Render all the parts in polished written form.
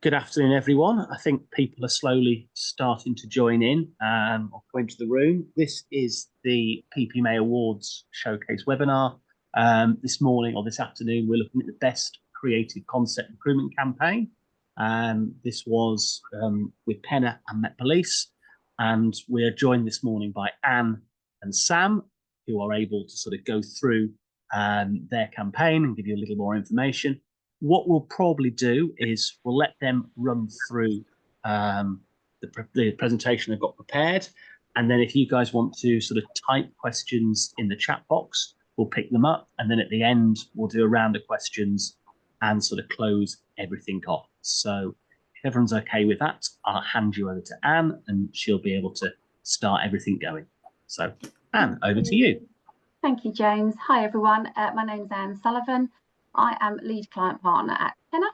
Good afternoon, everyone. I think people are slowly starting to join in or come into the room. This is the PPMA Awards Showcase webinar. This morning or this afternoon, we're looking at the best creative concept recruitment campaign. This was with Penna and Met Police, and we are joined this morning by Anne and Sam, who are able to sort of go through their campaign and give you a little more information. What we'll probably do is we'll let them run through the presentation they've got prepared. And then if you guys want to sort of type questions in the chat box, we'll pick them up. And then at the end, we'll do a round of questions and sort of close everything off. So if everyone's okay with that, I'll hand you over to Anne and she'll be able to start everything going. So Anne, over to you. Thank you, James. Hi, everyone. My name's Anne Sullivan. I am lead client partner at Penna,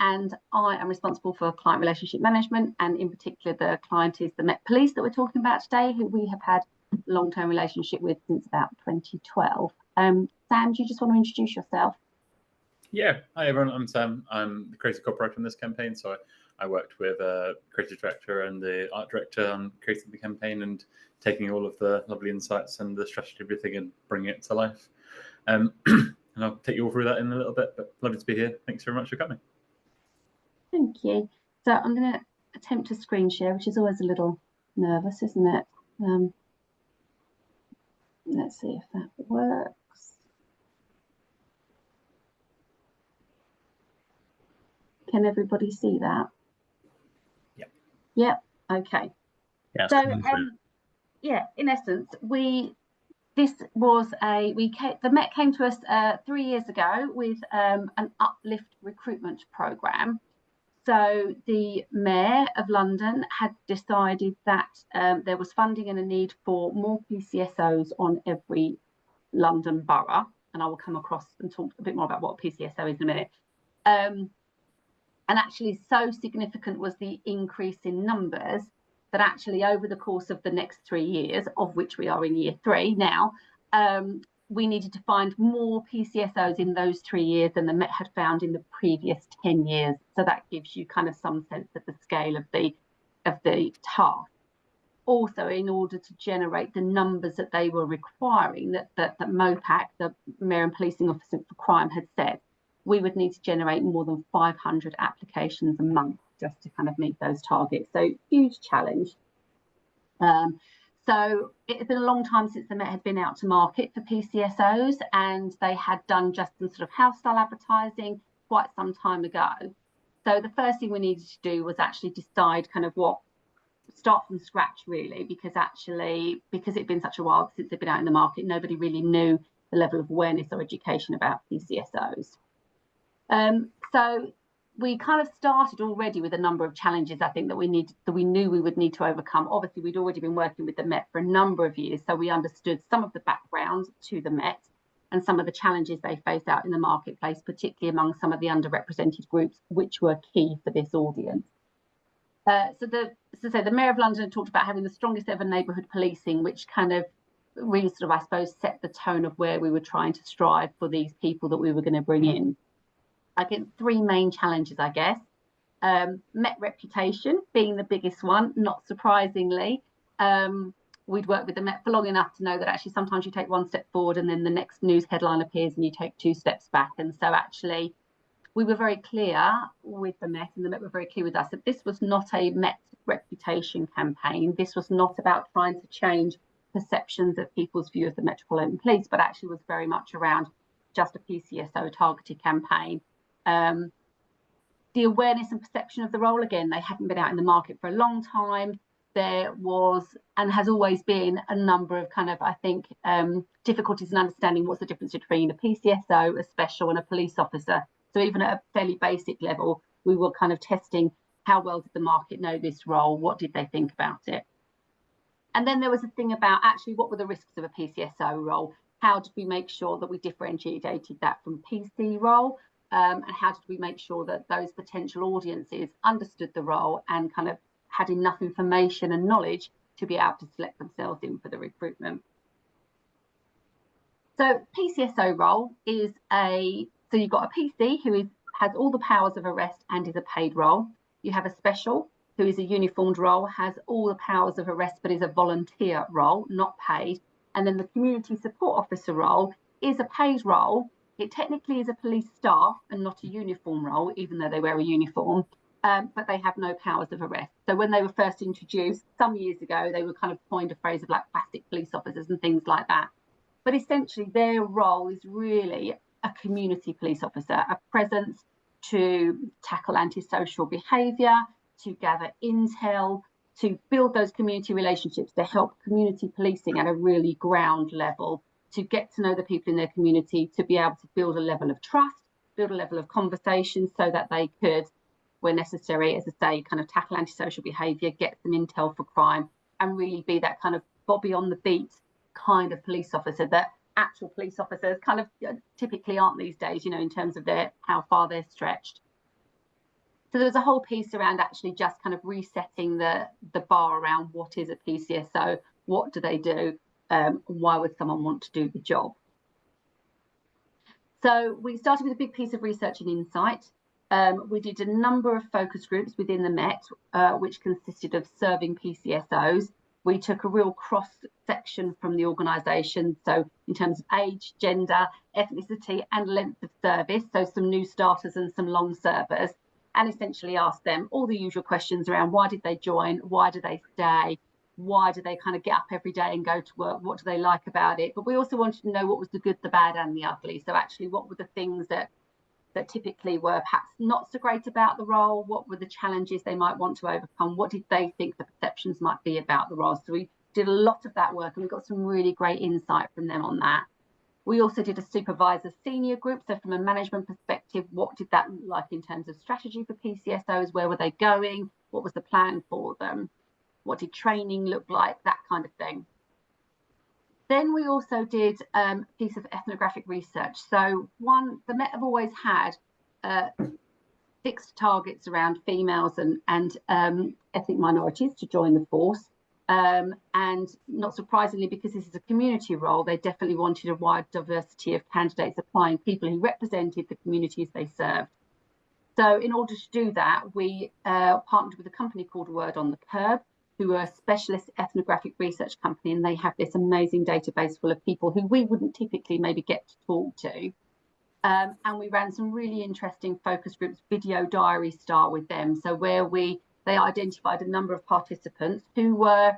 and I am responsible for client relationship management, and in particular the client is the Met Police that we're talking about today, who we have had a long-term relationship with since about 2012. Sam, do you just want to introduce yourself? Yeah, hi everyone, I'm Sam. I'm the creative copywriter on this campaign, so I worked with a creative director and the art director on creating the campaign and taking all of the lovely insights and the strategy, everything, and bringing it to life. And I'll take you all through that in a little bit, but lovely to be here. Thanks very much for coming. Thank you. So I'm going to attempt to screen share, which is always a little nervous, isn't it? Let's see if that works. Can everybody see that? Yep. Yep. Okay. Yeah, so yeah, in essence, the Met came to us 3 years ago with an uplift recruitment programme. So the Mayor of London had decided that there was funding and a need for more PCSOs on every London borough, and I will come across and talk a bit more about what PCSO is in a minute. And actually, so significant was the increase in numbers that actually over the course of the next 3 years, of which we are in year 3 now, we needed to find more PCSOs in those 3 years than the Met had found in the previous 10 years. So that gives you kind of some sense of the scale of the task. Also, in order to generate the numbers that they were requiring, that MOPAC, the Mayor and Policing Officer for Crime, had said, we would need to generate more than 500 applications a month just to kind of meet those targets. So huge challenge. So it's been a long time since the Met had been out to market for PCSOs, and they had done just some sort of house style advertising quite some time ago. So the first thing we needed to do was actually decide kind of start from scratch really, because it'd been such a while since they'd been out in the market, nobody really knew the level of awareness or education about PCSOs. So we kind of started already with a number of challenges, I think, that we knew we would need to overcome. Obviously, we'd already been working with the Met for a number of years, so we understood some of the background to the Met and some of the challenges they face out in the marketplace, particularly among some of the underrepresented groups, which were key for this audience. So the Mayor of London talked about having the strongest ever neighbourhood policing, which kind of really sort of, I suppose, set the tone of where we were trying to strive for these people that we were going to bring in. I think 3 main challenges, I guess. Met reputation being the biggest one, not surprisingly. We'd worked with the Met for long enough to know that actually sometimes you take 1 step forward and then the next news headline appears and you take 2 steps back. And so actually we were very clear with the Met, and the Met were very clear with us, that this was not a Met reputation campaign. This was not about trying to change perceptions of people's view of the Metropolitan Police, but actually was very much around just a PCSO targeted campaign. The awareness and perception of the role, again, they hadn't been out in the market for a long time. There was, and has always been, a number of kind of, I think, difficulties in understanding what's the difference between a PCSO, a special, and a police officer. So even at a fairly basic level, we were kind of testing how well did the market know this role, what did they think about it. And then there was a thing about actually what were the risks of a PCSO role, how did we make sure that we differentiated that from PC role. And how did we make sure that those potential audiences understood the role and kind of had enough information and knowledge to be able to select themselves in for the recruitment. So PCSO role is so you've got a PC who has all the powers of arrest and is a paid role. You have a special, who is a uniformed role, has all the powers of arrest but is a volunteer role, not paid. And then the community support officer role is a paid role. It technically is a police staff and not a uniform role, even though they wear a uniform, but they have no powers of arrest. So when they were first introduced some years ago, they were kind of coined a phrase of like plastic police officers and things like that. But essentially their role is really a community police officer, a presence to tackle antisocial behaviour, to gather intel, to build those community relationships, to help community policing at a really ground level, to get to know the people in their community, to be able to build a level of trust, build a level of conversation so that they could, where necessary, as I say, kind of tackle antisocial behaviour, get some intel for crime, and really be that kind of Bobby on the beat kind of police officer that actual police officers kind of typically aren't these days, you know, in terms of how far they're stretched. So there's a whole piece around actually just kind of resetting the bar around what is a PCSO, what do they do, why would someone want to do the job? So we started with a big piece of research and insight. We did a number of focus groups within the Met, which consisted of serving PCSOs. We took a real cross-section from the organisation, so in terms of age, gender, ethnicity and length of service, so some new starters and some long servers, and essentially asked them all the usual questions around why did they join, why do they stay, why do they kind of get up every day and go to work, what do they like about it. But we also wanted to know what was the good, the bad and the ugly. So actually what were the things that typically were perhaps not so great about the role, what were the challenges they might want to overcome, what did they think the perceptions might be about the role. So we did a lot of that work and we got some really great insight from them on that. We also did a supervisor senior group. So from a management perspective, what did that look like in terms of strategy for PCSOs? Where were they going? What was the plan for them? What did training look like? That kind of thing. Then we also did a piece of ethnographic research. So the Met have always had fixed targets around females and ethnic minorities to join the force. And not surprisingly, because this is a community role, they definitely wanted a wide diversity of candidates applying, people who represented the communities they served. So in order to do that, we partnered with a company called Word on the Curb, who are a specialist ethnographic research company, and they have this amazing database full of people who we wouldn't typically maybe get to talk to. And we ran some really interesting focus groups, video diary style with them. So where they identified a number of participants who were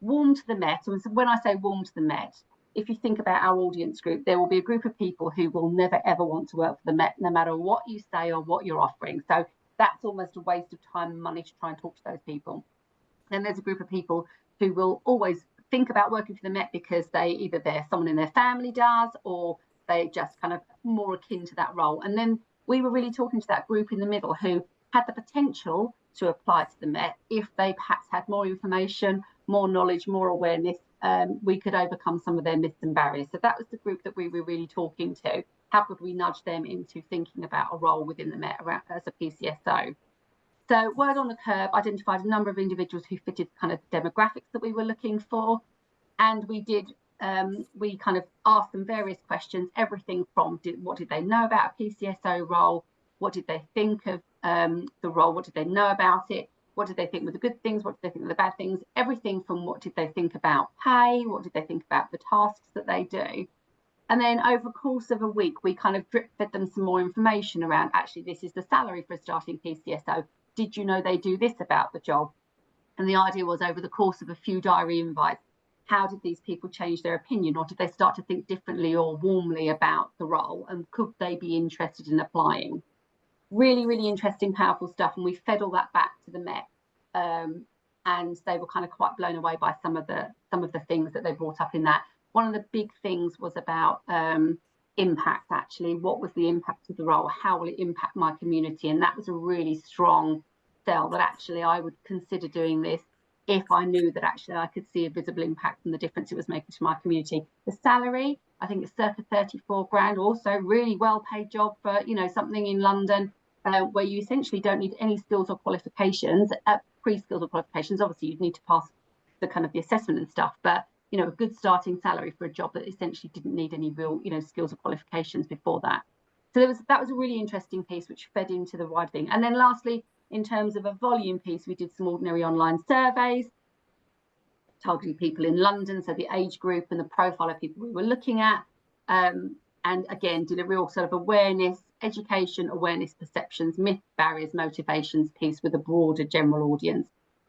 warm to the Met. And when I say warm to the Met, if you think about our audience group, there will be a group of people who will never, ever want to work for the Met, no matter what you say or what you're offering. So that's almost a waste of time and money to try and talk to those people. Then there's a group of people who will always think about working for the Met because someone in their family does, or they just kind of more akin to that role. And then we were really talking to that group in the middle who had the potential to apply to the Met if they perhaps had more information, more knowledge, more awareness. We could overcome some of their myths and barriers. So that was the group that we were really talking to. How could we nudge them into thinking about a role within the Met as a PCSO? So Word on the Curb identified a number of individuals who fitted kind of demographics that we were looking for. And we kind of asked them various questions, everything from what did they know about a PCSO role? What did they think of the role? What did they know about it? What did they think were the good things? What did they think were the bad things? Everything from what did they think about pay? What did they think about the tasks that they do? And then over the course of a week, we kind of drip fed them some more information around, actually, this is the salary for a starting PCSO. Did you know they do this about the job? And the idea was, over the course of a few diary invites, how did these people change their opinion, or did they start to think differently or warmly about the role, and could they be interested in applying? Really, really interesting, powerful stuff. And we fed all that back to the Met, and they were kind of quite blown away by some of the things that they brought up in that. One of the big things was about impact, actually. What was the impact of the role? How will it impact my community? And that was a really strong sell, that actually I would consider doing this if I knew that actually I could see a visible impact from the difference it was making to my community. The salary, I think it's circa 34 grand, also really well paid job for, something in London where you essentially don't need any skills or qualifications, pre-skills or qualifications. Obviously you'd need to pass the assessment and stuff, but a good starting salary for a job that essentially didn't need any real, skills or qualifications before that. So that was a really interesting piece which fed into the wider thing. And then lastly, in terms of a volume piece, we did some ordinary online surveys targeting people in London, so the age group and the profile of people we were looking at. And again, did a real sort of awareness, education, awareness, perceptions, myths, barriers, motivations piece with a broader general audience.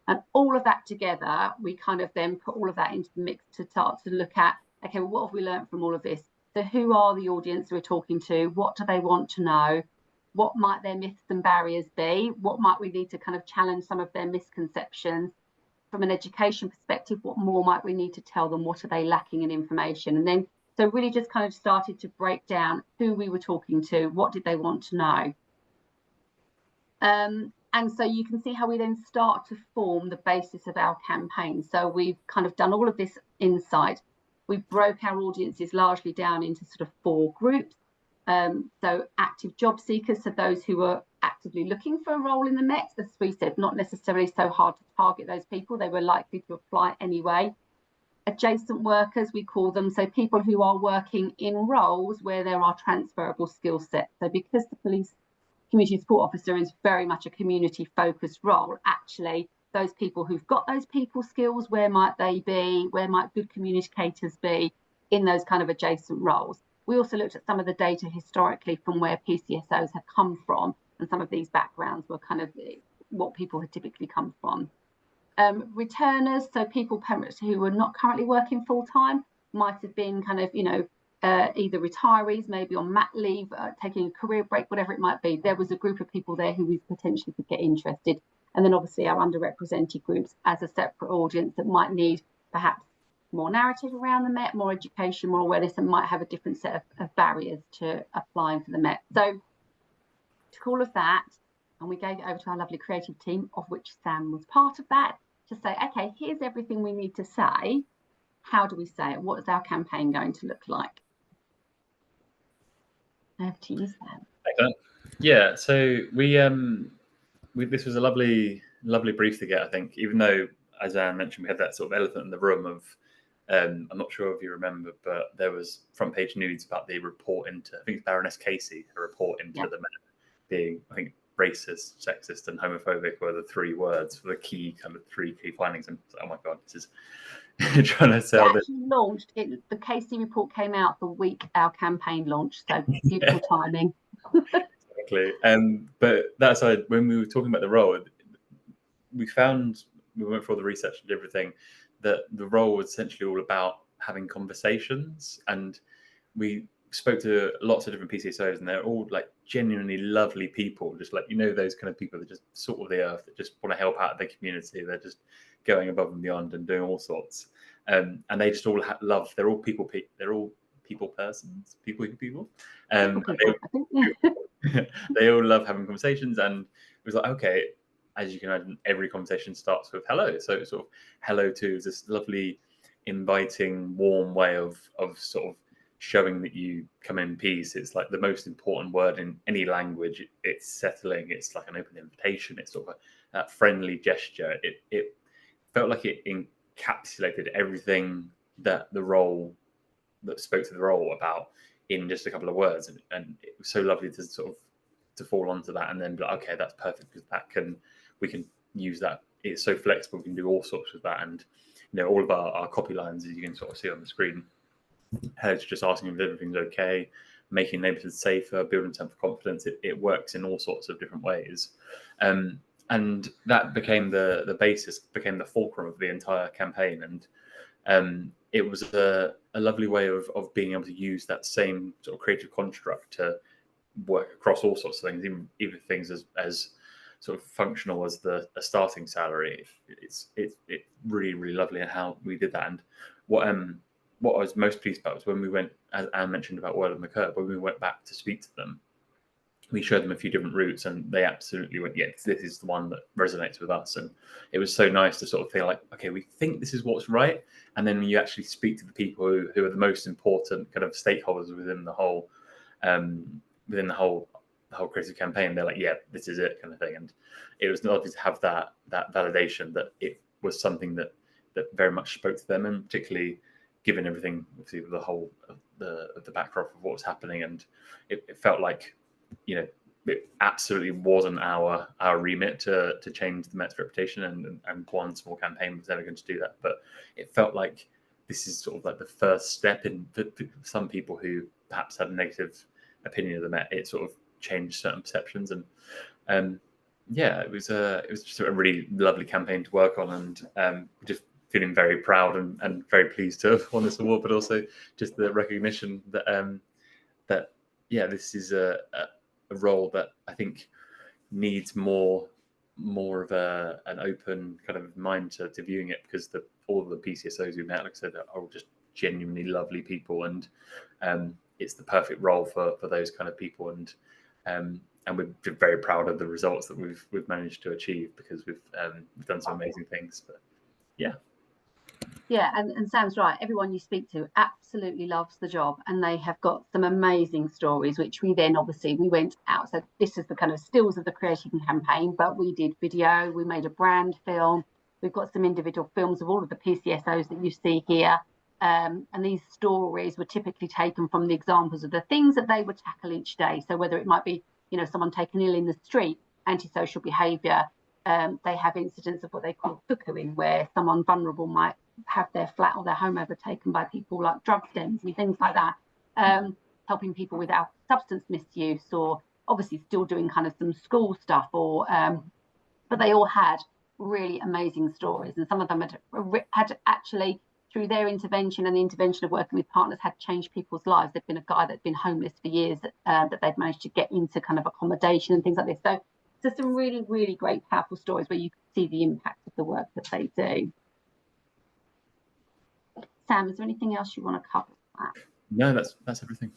And all of that together, we kind of then put all of that into the mix to start to look at, okay, well, what have we learned from all of this? So who are the audience we're talking to? What do they want to know? What might their myths and barriers be? What might we need to kind of challenge some of their misconceptions? From an education perspective, what more might we need to tell them? What are they lacking in information? And then, so really just kind of started to break down who we were talking to, what did they want to know? And so you can see how we then start to form the basis of our campaign. So we've kind of done all of this insight. We broke our audiences largely down into sort of 4 groups. So active job seekers, so those who are actively looking for a role in the Met, as we said, not necessarily so hard to target those people, they were likely to apply anyway. Adjacent workers, we call them, so people who are working in roles where there are transferable skill sets. So because the police community support officer is very much a community focused role, actually those people who've got those people skills, where might they be? Where might good communicators be in those kind of adjacent roles? We also looked at some of the data historically from where PCSOs have come from, and some of these backgrounds were kind of what people had typically come from. Returners, so people who were not currently working full time, might have been kind of, either retirees, maybe on mat leave, taking a career break, whatever it might be. There was a group of people there who we potentially could get interested. And then obviously our underrepresented groups as a separate audience that might need perhaps more narrative around the Met, more education, more awareness, and might have a different set of barriers to applying for the Met. So took all of that and we gave it over to our lovely creative team, of which Sam was part of that, to say, okay, here's everything we need to say. How do we say it? What is our campaign going to look like? Over to you, Sam. Excellent. Yeah, so we this was a lovely brief to get, I think, even though, as Anne mentioned, we had that sort of elephant in the room of, I'm not sure if you remember, but there was front page news about the report into, I think it's Baroness Casey, a report into the Met being, I think, racist, sexist, and homophobic were the 3 words, the key kind of 3 key findings. And oh my God, this is trying to sell this. Launched it, the Casey report came out the week our campaign launched, so beautiful timing. Exactly. But that aside, when we were talking about the role, we went through all the research and everything, that the role was essentially all about having conversations. And we spoke to lots of different PCSOs, and they're all like genuinely lovely people, just like, those kind of people that just salt of the earth, that just want to help out their community. They're just going above and beyond and doing all sorts. And they just all love, they're all people persons. They all love having conversations. And it was like, okay, as you can imagine, every conversation starts with hello. So it's sort of hello to is this lovely, inviting, warm way of sort of showing that you come in peace. It's like the most important word in any language. It's settling. It's like an open invitation. It's sort of that friendly gesture. It felt like it encapsulated everything that spoke to the role about in just a couple of words, and it was so lovely to sort of to fall onto that and then be like, okay, that's perfect, because we can use that. It's so flexible. We can do all sorts with that. And all of our copy lines, as you can sort of see on the screen, it's just asking if everything's okay, making neighborhoods safer, building a sense of confidence. It works in all sorts of different ways. And that became the basis, became the fulcrum of the entire campaign. And it was a lovely way of being able to use that same sort of creative construct to work across all sorts of things, even things as sort of functional as a starting salary. It's really, really lovely in how we did that. And what I was most pleased about was when we went, as Anne mentioned about Word on the Curb, when we went back to speak to them, we showed them a few different routes, and they absolutely went, yes, this is the one that resonates with us. And it was so nice to sort of feel like, okay, we think this is what's right. And then when you actually speak to the people who are the most important kind of stakeholders within the whole creative campaign, they're like, yeah, this is it, kind of thing. And it was lovely to have that validation that it was something that very much spoke to them, and particularly given everything, obviously the whole of the backdrop of what was happening, and it felt like, you know, it absolutely wasn't our remit to change the Met's reputation, and one small campaign was never going to do that. But it felt like this is sort of like the first step in for some people who perhaps had a negative opinion of the Met. It sort of changed certain perceptions, and yeah, it was just a really lovely campaign to work on, and just feeling very proud and very pleased to have won this award, but also just the recognition that that yeah, this is a role that I think needs more of an open kind of mind to viewing it, because all of the PCSOs we met, like I said, are all just genuinely lovely people, and it's the perfect role for those kind of people, and we're very proud of the results that we've managed to achieve, because we've done some amazing things. But yeah. Yeah, and Sam's right. Everyone you speak to absolutely loves the job, and they have got some amazing stories, which we then obviously we went out. So this is the kind of stills of the Creative campaign, but we did video, we made a brand film, we've got some individual films of all of the PCSOs that you see here. And these stories were typically taken from the examples of the things that they would tackle each day. So whether it might be, you know, someone taken ill in the street, antisocial behaviour, they have incidents of what they call cuckooing, where someone vulnerable might have their flat or their home overtaken by people like drug dens and things like that, helping people without substance misuse, or obviously still doing kind of some school stuff, or but they all had really amazing stories, and some of them had actually, through their intervention and the intervention of working with partners, had changed people's lives. There'd been a guy that'd been homeless for years that they'd managed to get into kind of accommodation and things like this. So some really, really great, powerful stories where you can see the impact of the work that they do. Sam, is there anything else you want to cover? No, that's everything.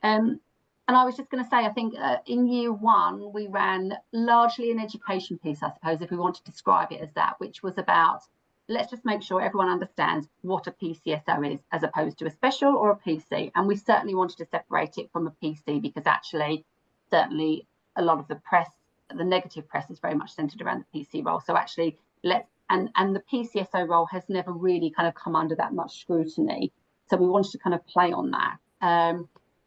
And I was just going to say, I think in year one, we ran largely an education piece, I suppose, if we want to describe it as that, which was about, let's just make sure everyone understands what a PCSO is, as opposed to a special or a PC. And we certainly wanted to separate it from a PC, because actually, certainly a lot of the press, the negative press, is very much centered around the PC role. So actually, and the PCSO role has never really kind of come under that much scrutiny. So we wanted to kind of play on that.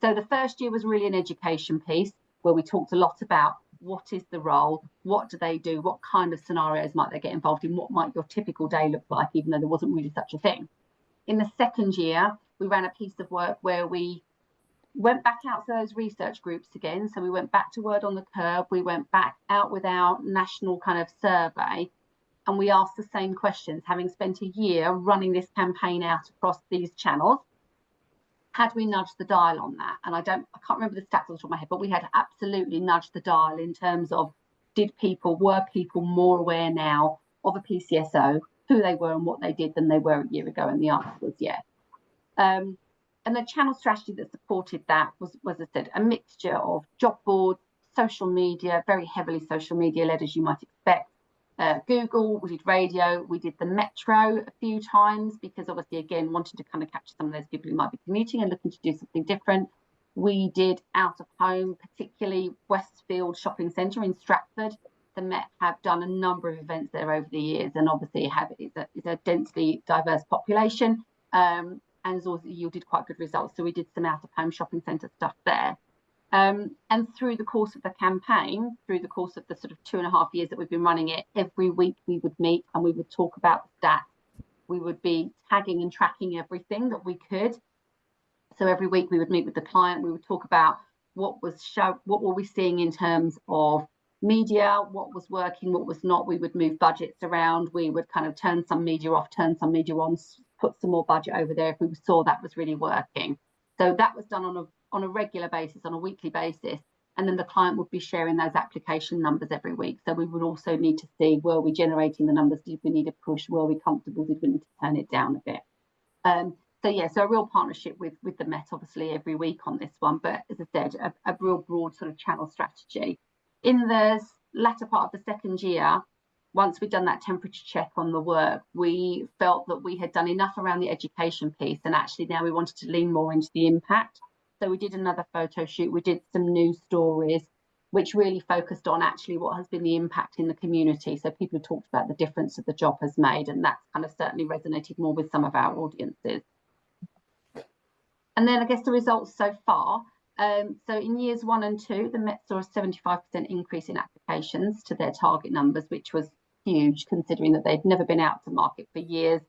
So the first year was really an education piece, where we talked a lot about what is the role, what do they do, what kind of scenarios might they get involved in, what might your typical day look like, even though there wasn't really such a thing. In the second year, we ran a piece of work where we went back out to those research groups again. So we went back to Word on the Curb, we went back out with our national kind of survey, and we asked the same questions, having spent a year running this campaign out across these channels. Had we nudged the dial on that? And I can't remember the stats on the top of my head, but we had absolutely nudged the dial in terms of, were people more aware now of a PCSO, who they were and what they did, than they were a year ago? And the answer was yes. And the channel strategy that supported that was, as I said, a mixture of job boards, social media, very heavily social media led, as you might expect. Google, we did radio, we did the Metro a few times, because obviously, again, wanting to kind of capture some of those people who might be commuting and looking to do something different. We did out of home, particularly Westfield Shopping Centre in Stratford. The Met have done a number of events there over the years, and obviously it's a densely diverse population, and has also yielded quite good results. So we did some out of home shopping centre stuff there. And through the course of the campaign, through the course of the sort of 2.5 years that we've been running it, every week we would meet and we would talk about the stats. We would be tagging and tracking everything that we could. So every week we would meet with the client. We would talk about what were we seeing in terms of media, what was working, what was not. We would move budgets around. We would kind of turn some media off, turn some media on, put some more budget over there if we saw that was really working. So that was done on a regular basis, on a weekly basis, and then the client would be sharing those application numbers every week. So we would also need to see, were we generating the numbers? Did we need a push? Were we comfortable? Did we need to turn it down a bit? So a real partnership with the Met, obviously, every week on this one. But as I said, a real broad sort of channel strategy. In the latter part of the second year, once we'd done that temperature check on the work, we felt that we had done enough around the education piece, and actually now we wanted to lean more into the impact. So we did another photo shoot, we did some news stories, which really focused on actually what has been the impact in the community. So people have talked about the difference that the job has made, and that's kind of certainly resonated more with some of our audiences. And then I guess the results so far. So in years 1 and 2, the Met saw a 75% increase in applications to their target numbers, which was huge considering that they'd never been out to market for years.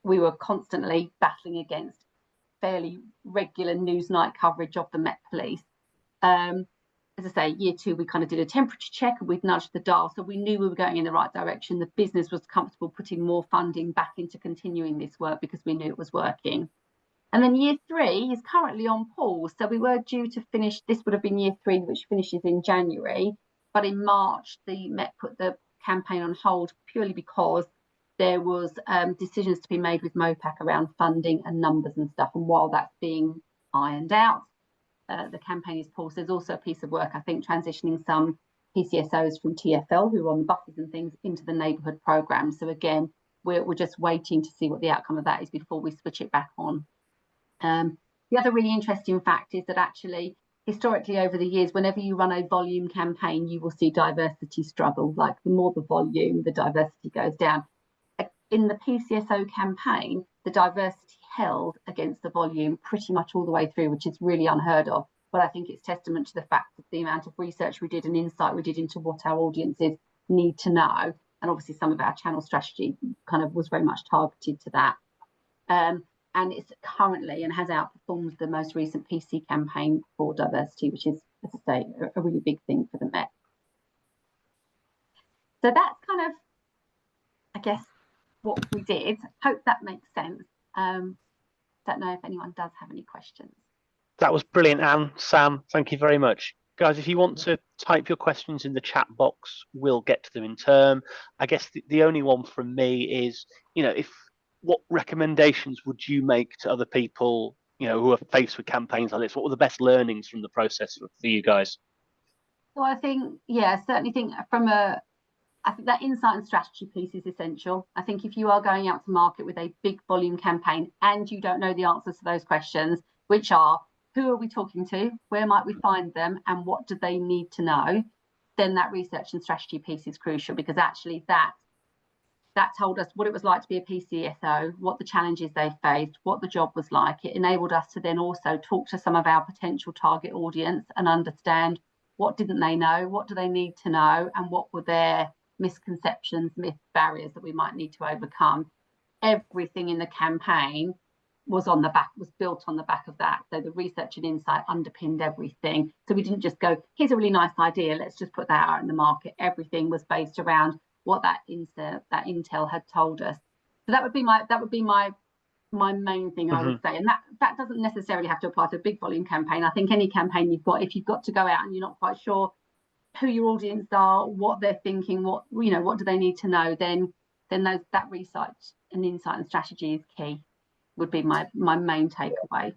We were constantly battling against fairly regular Newsnight coverage of the Met Police. As I say, year 2, we kind of did a temperature check and we'd nudged the dial. So we knew we were going in the right direction. The business was comfortable putting more funding back into continuing this work because we knew it was working. And then year 3 is currently on pause. So we were due to finish, this would have been year 3, which finishes in January. But in March, the Met put the campaign on hold purely because there was decisions to be made with MOPAC around funding and numbers and stuff. And while that's being ironed out, the campaign is paused. There's also a piece of work, I think, transitioning some PCSOs from TfL who are on the buses and things into the neighbourhood programme. So again, we're just waiting to see what the outcome of that is before we switch it back on. The other really interesting fact is that actually, historically over the years, whenever you run a volume campaign, you will see diversity struggle. Like the more the volume, the diversity goes down. In the PCSO campaign, the diversity held against the volume pretty much all the way through, which is really unheard of. But I think it's testament to the fact that the amount of research we did and insight we did into what our audiences need to know. And obviously some of our channel strategy kind of was very much targeted to that. And it's currently and has outperformed the most recent PC campaign for diversity, which is, as I say, a really big thing for the Met. So that's kind of, I guess, what we did. Hope that makes sense. Don't know if anyone does have any questions. That was brilliant, Anne. Sam, thank you very much. Guys, if you want to type your questions in the chat box, we'll get to them in turn. I guess the only one from me is, what recommendations would you make to other people, who are faced with campaigns like this? What were the best learnings from the process for you guys? Well, I think, certainly think I think that insight and strategy piece is essential. I think if you are going out to market with a big volume campaign and you don't know the answers to those questions, which are, who are we talking to? Where might we find them? And what do they need to know? Then that research and strategy piece is crucial, because actually that told us what it was like to be a PCSO, what the challenges they faced, what the job was like. It enabled us to then also talk to some of our potential target audience and understand what didn't they know, what do they need to know, and what were their misconceptions, myths, barriers that we might need to overcome. Everything in the campaign was built on the back of that. So the research and insight underpinned everything. So we didn't just go, here's a really nice idea, let's just put that out in the market. Everything was based around what that intel had told us. So that would be my main thing, I would say. And that doesn't necessarily have to apply to a big volume campaign. I think any campaign you've got, if you've got to go out and you're not quite sure who your audience are, what they're thinking, what do they need to know, then that research and insight and strategy is key, would be my main takeaway.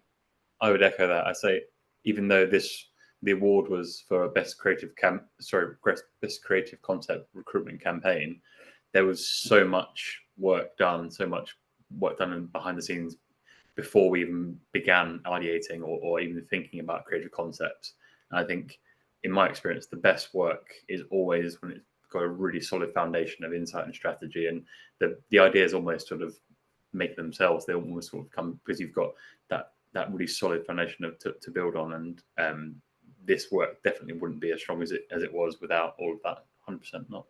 I would echo that. I say, even though the award was for best creative concept recruitment campaign, there was so much work done behind the scenes before we even began ideating or even thinking about creative concepts. And I think, in my experience, the best work is always when it's got a really solid foundation of insight and strategy, and the ideas almost sort of make themselves. They almost sort of come because you've got that really solid foundation to build on. And this work definitely wouldn't be as strong as it was without all of that. 100% not.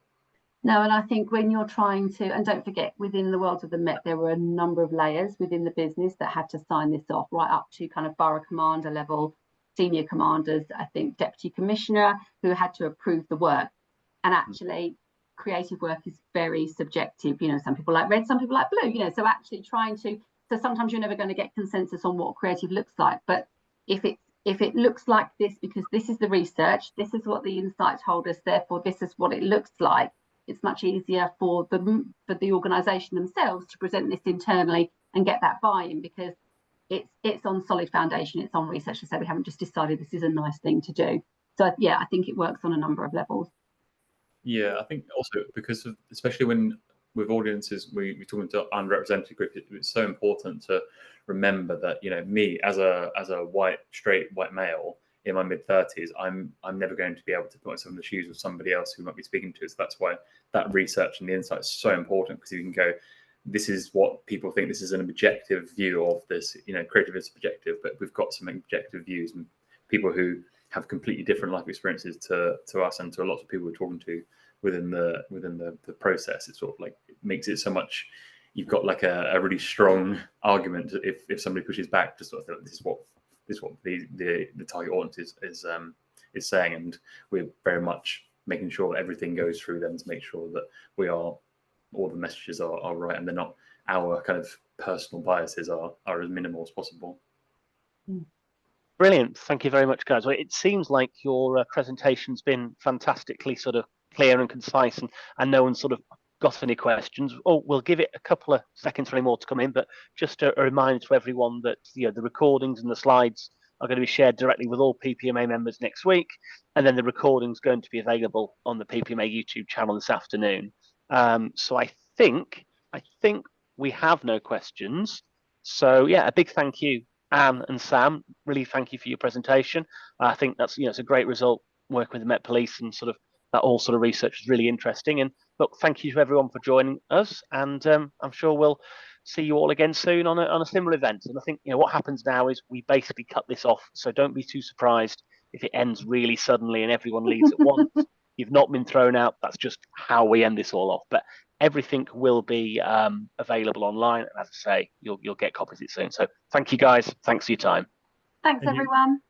No, and I think when you're trying to, and don't forget, within the world of the Met, there were a number of layers within the business that had to sign this off, right up to kind of borough commander level, senior commanders, I think deputy commissioner, who had to approve the work. And actually, creative work is very subjective. Some people like red, some people like blue. So actually so sometimes you're never going to get consensus on what creative looks like. But if it looks like this, because this is the research, this is what the insight told us, therefore this is what it looks like, it's much easier for the organisation themselves to present this internally and get that buy-in, because it's on solid foundation, it's on research. So we haven't just decided this is a nice thing to do. So I think it works on a number of levels. Yeah, I think also because especially when with audiences we're talking to underrepresented groups, it's so important to remember that me as a straight white male, in my mid-30s, I'm never going to be able to put myself in the shoes of somebody else who might be speaking to us. That's why that research and the insight is so important, because you can go, this is what people think. This is an objective view of this. You know, creative is subjective, but we've got some objective views, and people who have completely different life experiences to us and to a lot of people we're talking to within the process. It's sort of like, it makes it so much. You've got like a really strong argument if somebody pushes back to sort of think, this is what the target audience is saying, and we're very much making sure that everything goes through them to make sure that all the messages are right, and they're not, our kind of personal biases are as minimal as possible. Brilliant. Thank you very much, guys. Well, it seems like your presentation's been fantastically sort of clear and concise, and no one's sort of got any questions. Oh, we'll give it a couple of seconds for any more to come in, but just a reminder to everyone that, you know, the recordings and the slides are going to be shared directly with all PPMA members next week, and then the recording's going to be available on the PPMA YouTube channel this afternoon. So I think we have no questions. So yeah, a big thank you, Anne and Sam. Really thank you for your presentation. I think that's, you know, it's a great result working with the Met Police, and sort of that all sort of research is really interesting. And look, thank you to everyone for joining us, and I'm sure we'll see you all again soon on a similar event. And I think, you know, what happens now is we basically cut this off, so don't be too surprised if it ends really suddenly and everyone leaves at once. You've not been thrown out. That's just how we end this all off. But everything will be available online, and as I say, you'll get copies of it soon. So thank you, guys. Thanks for your time. Thanks, everyone.